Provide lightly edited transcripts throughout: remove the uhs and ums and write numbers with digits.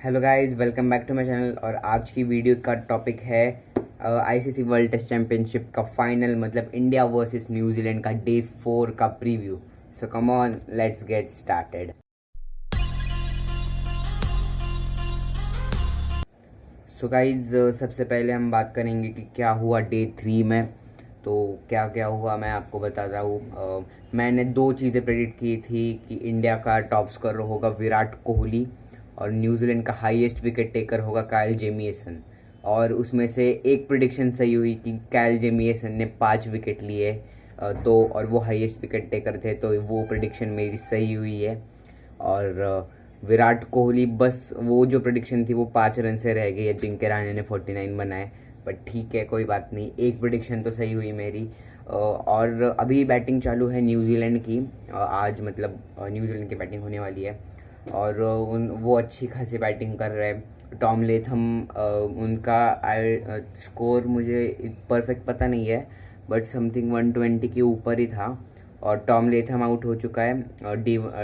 Hello guys, welcome back to my channel. और आज की वीडियो का टॉपिक है आईसीसी वर्ल्ड टेस्ट चैंपियनशिप का फाइनल, मतलब इंडिया वर्सेस न्यूजीलैंड का डे 4 का preview. So come on, let's get started. So guys, सबसे पहले हम बात करेंगे कि क्या हुआ डे 3 में। तो क्या क्या हुआ मैं आपको बताता हूँ। मैंने दो चीज़ें प्रेडिक्ट की थी कि इंडिया का टॉप स्कोरर होगा विराट कोहली और न्यूजीलैंड का हाईएस्ट विकेट टेकर होगा काइल जेमिसन। और उसमें से एक प्रिडिक्शन सही हुई कि काइल जेमिसन ने 5 विकेट लिए। और वो हाईएस्ट विकेट टेकर थे, तो वो प्रिडिक्शन मेरी सही हुई है। और विराट कोहली, बस वो जो प्रिडिक्शन थी वो 5 रन से रह गई। अजिंक्य रहाणे ने 49 बनाए, बट ठीक है, कोई बात नहीं, एक प्रिडिक्शन तो सही हुई मेरी। और अभी बैटिंग चालू है न्यूजीलैंड की। आज मतलब न्यूजीलैंड की बैटिंग होने वाली है और वो अच्छी खासी बैटिंग कर रहे हैं। टॉम लेथम, उनका स्कोर मुझे परफेक्ट पता नहीं है, बट समथिंग 120 के ऊपर ही था। और टॉम लेथम आउट हो चुका है और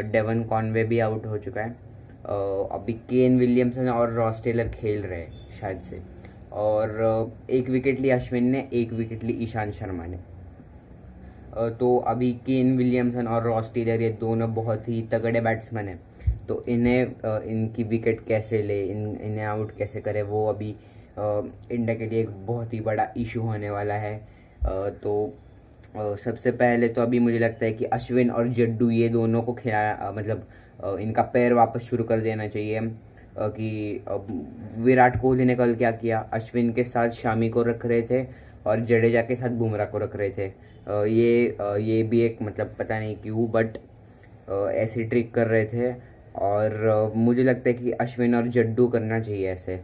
डेवन कॉनवे भी आउट हो चुका है। अभी केन विलियमसन और रॉस टेलर खेल रहे हैं शायद से। और एक विकेट ली अश्विन ने, एक विकेट ली ईशांत शर्मा ने। तो अभी केन विलियमसन और रॉस टेलर, ये दोनों बहुत ही तगड़े बैट्समैन हैं। तो इन्हें इनकी विकेट कैसे ले, इन्हें आउट कैसे करे, वो अभी इंडिया के लिए एक बहुत ही बड़ा इशू होने वाला है। तो सबसे पहले तो अभी मुझे लगता है कि अश्विन और जड्डू, ये दोनों को खिला मतलब इनका पैर वापस शुरू कर देना चाहिए। कि विराट कोहली ने कल क्या किया, अश्विन के साथ शामी को रख रहे थे और जडेजा के साथ बुमराह को रख रहे थे। ये भी एक मतलब पता नहीं क्यों, बट ऐसी ट्रिक कर रहे थे। और मुझे लगता है कि अश्विन और जड्डू करना चाहिए ऐसे,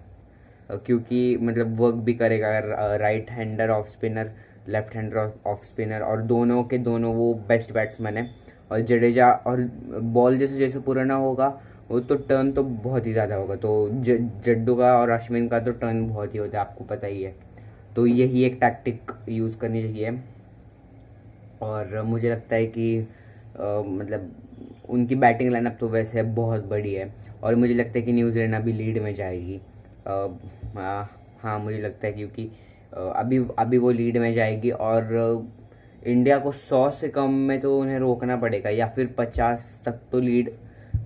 क्योंकि मतलब वर्क भी करेगा। Right hander off spinner, left hander off spinner, और दोनों के दोनों वो बेस्ट बैट्समैन है। और जडेजा, और बॉल जैसे जैसे पुराना होगा वो तो टर्न तो बहुत ही ज़्यादा होगा। तो जड्डू का और अश्विन का तो टर्न बहुत ही होता है, आपको पता ही है। तो यही एक टैक्टिक यूज़ करनी चाहिए। और मुझे लगता है कि मतलब उनकी बैटिंग लाइनअप तो वैसे बहुत बड़ी है। और मुझे लगता है कि न्यूजीलैंड अभी लीड में जाएगी। हाँ, मुझे लगता है, क्योंकि अभी अभी वो लीड में जाएगी। और इंडिया को 100 से कम में तो उन्हें रोकना पड़ेगा, या फिर 50 तक तो लीड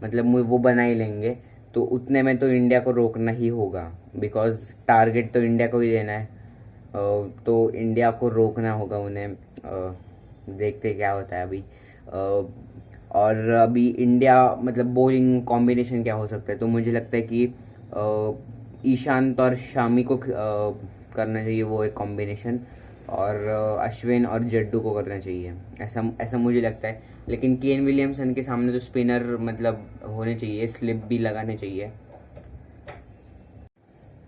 मतलब वो बना ही लेंगे। तो उतने में तो इंडिया को रोकना ही होगा, बिकॉज टारगेट तो इंडिया को ही देना है। तो इंडिया को रोकना होगा उन्हें। देखते क्या होता है अभी। और अभी इंडिया मतलब बॉलिंग कॉम्बिनेशन क्या हो सकता है, तो मुझे लगता है कि ईशांत और शामी को करना चाहिए वो एक कॉम्बिनेशन। और अश्विन और जड्डू को करना चाहिए, ऐसा ऐसा मुझे लगता है। लेकिन केन विलियमसन के सामने तो स्पिनर मतलब होने चाहिए, स्लिप भी लगाने चाहिए।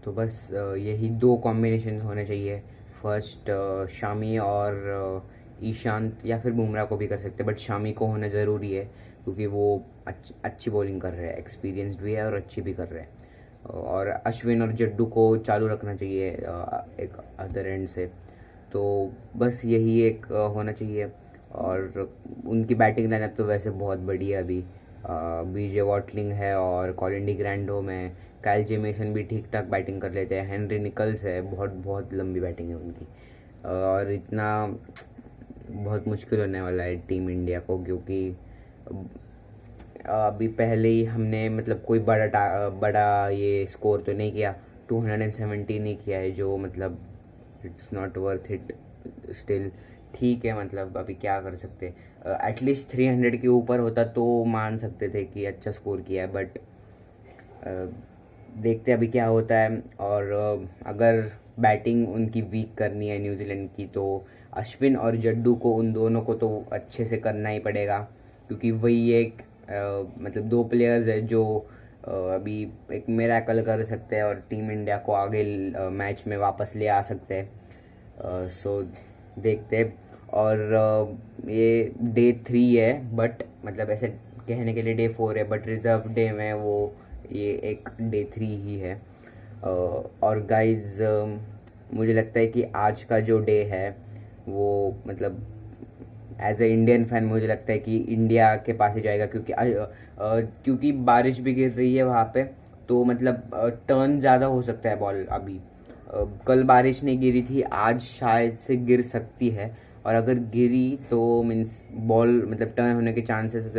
तो बस यही दो कॉम्बिनेशन होने चाहिए। फर्स्ट शामी और ईशांत, या फिर बुमराह को भी कर सकते हैं, बट शामी को होना ज़रूरी है, क्योंकि वो अच्छी बॉलिंग कर रहे हैं, एक्सपीरियंस्ड भी है और अच्छी भी कर रहे हैं। और अश्विन और जड्डू को चालू रखना चाहिए एक अदर एंड से। तो बस यही एक होना चाहिए। और उनकी बैटिंग लाइनअप तो वैसे बहुत बड़ी है अभी। बीजे वॉटलिंग है और कॉलिन डी ग्रैंडो में, काइल जेमिसन भी ठीक ठाक बैटिंग कर लेते हैं, हेनरी निकल्स है, बहुत बहुत लंबी बैटिंग है उनकी। और इतना बहुत मुश्किल होने वाला है टीम इंडिया को, क्योंकि अभी पहले ही हमने मतलब कोई बड़ा ये स्कोर तो नहीं किया। 270 नहीं किया है, जो मतलब it's not worth it still. ठीक है, मतलब अभी क्या कर सकते। एटलीस्ट 300 के ऊपर होता तो मान सकते थे कि अच्छा स्कोर किया है, बट देखते अभी क्या होता है। और अगर बैटिंग उनकी वीक करनी है न्यूजीलैंड की, तो अश्विन और जड्डू को, उन दोनों को तो अच्छे से करना ही पड़ेगा, क्योंकि वही एक मतलब दो प्लेयर्स है जो अभी एक मिरेकल कर सकते हैं और टीम इंडिया को आगे मैच में वापस ले आ सकते हैं। सो देखते हैं। और ये डे 3 है, बट मतलब ऐसे कहने के लिए डे 4 है, बट रिजर्व डे में वो ये एक डे 3 ही है। और गाइज, मुझे लगता है कि आज का जो डे है वो मतलब एज ए इंडियन फैन मुझे लगता है कि इंडिया के पास ही जाएगा, क्योंकि क्योंकि बारिश भी गिर रही है वहाँ पे। तो मतलब टर्न ज़्यादा हो सकता है बॉल अभी। कल बारिश नहीं गिरी थी, आज शायद से गिर सकती है, और अगर गिरी तो मीन्स बॉल मतलब टर्न होने के चांसेस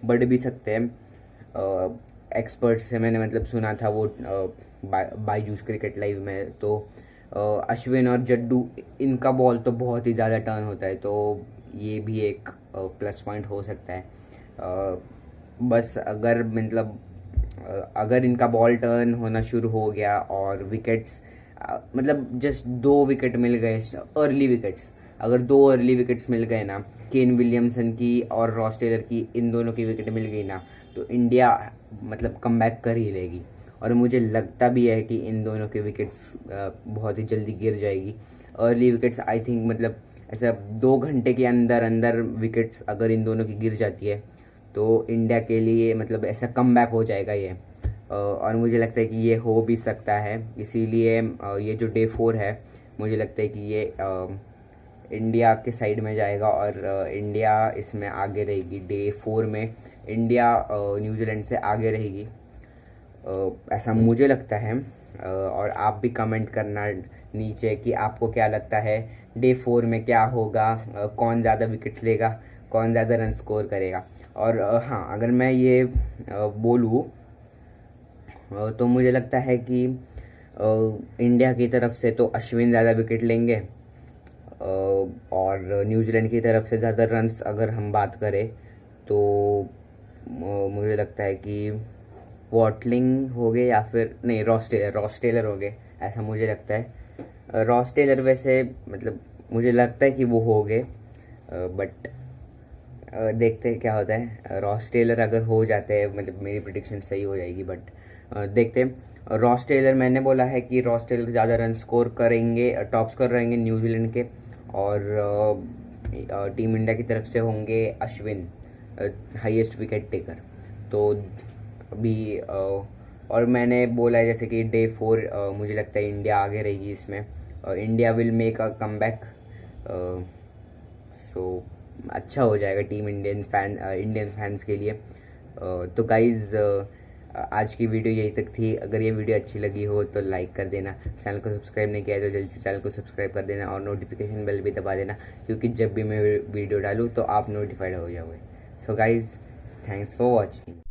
बढ़ भी सकते हैं। एक्सपर्ट से मैंने मतलब सुना था वो बायजूस क्रिकेट लाइव में, तो अश्विन और जड्डू इनका बॉल तो बहुत ही ज़्यादा टर्न होता है, तो ये भी एक प्लस पॉइंट हो सकता है। बस अगर मतलब अगर इनका बॉल टर्न होना शुरू हो गया और विकेट्स मतलब जस्ट 2 विकेट मिल गए, अर्ली विकेट्स, अगर 2 अर्ली विकेट्स मिल गए ना, केन विलियमसन की और रॉस टेलर की, इन दोनों की विकेट मिल गई ना, तो इंडिया मतलब कमबैक कर ही लेगी। और मुझे लगता भी है कि इन दोनों के विकेट्स बहुत ही जल्दी गिर जाएगी। अर्ली विकेट्स आई थिंक मतलब ऐसा 2 घंटे के अंदर अंदर विकेट्स अगर इन दोनों की गिर जाती है तो इंडिया के लिए मतलब ऐसा कमबैक हो जाएगा ये। और मुझे लगता है कि ये हो भी सकता है, इसीलिए ये जो डे 4 है मुझे लगता है कि ये इंडिया के साइड में जाएगा और इंडिया इसमें आगे रहेगी। डे 4 में इंडिया न्यूजीलैंड से आगे रहेगी, ऐसा मुझे लगता है। और आप भी कमेंट करना नीचे कि आपको क्या लगता है डे 4 में क्या होगा, कौन ज़्यादा विकेट्स लेगा, कौन ज़्यादा रन स्कोर करेगा। और हाँ, अगर मैं ये बोलूँ तो मुझे लगता है कि इंडिया की तरफ से तो अश्विन ज़्यादा विकेट लेंगे, और न्यूजीलैंड की तरफ से ज़्यादा रन्स अगर हम बात करें तो मुझे लगता है कि वॉटलिंग हो गए या फिर नहीं, रॉस टेलर हो गए, ऐसा मुझे लगता है। रॉस टेलर वैसे मतलब मुझे लगता है कि वो हो गए, बट देखते हैं क्या होता है। रॉस टेलर अगर हो जाते हैं मतलब मेरी प्रिडिक्शन सही हो जाएगी, बट देखते हैं। रॉस टेलर मैंने बोला है कि रॉस टेलर ज़्यादा रन स्कोर करेंगे, टॉप स्कोर रहेंगे न्यूजीलैंड के, और टीम इंडिया की तरफ से होंगे अश्विन हाईएस्ट विकेट टेकर। तो अभी और मैंने बोला है जैसे कि डे 4 मुझे लगता है इंडिया आगे रहेगी इसमें, India will make a comeback, so अच्छा हो जाएगा टीम इंडियन फैंस के लिए। तो गाइज़ आज की वीडियो यही तक थी। अगर ये वीडियो अच्छी लगी हो तो लाइक कर देना, चैनल को सब्सक्राइब नहीं किया है तो जल्दी से चैनल को सब्सक्राइब कर देना, और नोटिफिकेशन बेल भी दबा देना, क्योंकि जब भी मैं वीडियो डालूँ तो आप नोटिफाइड हो जाओगे। So guys, thanks for watching.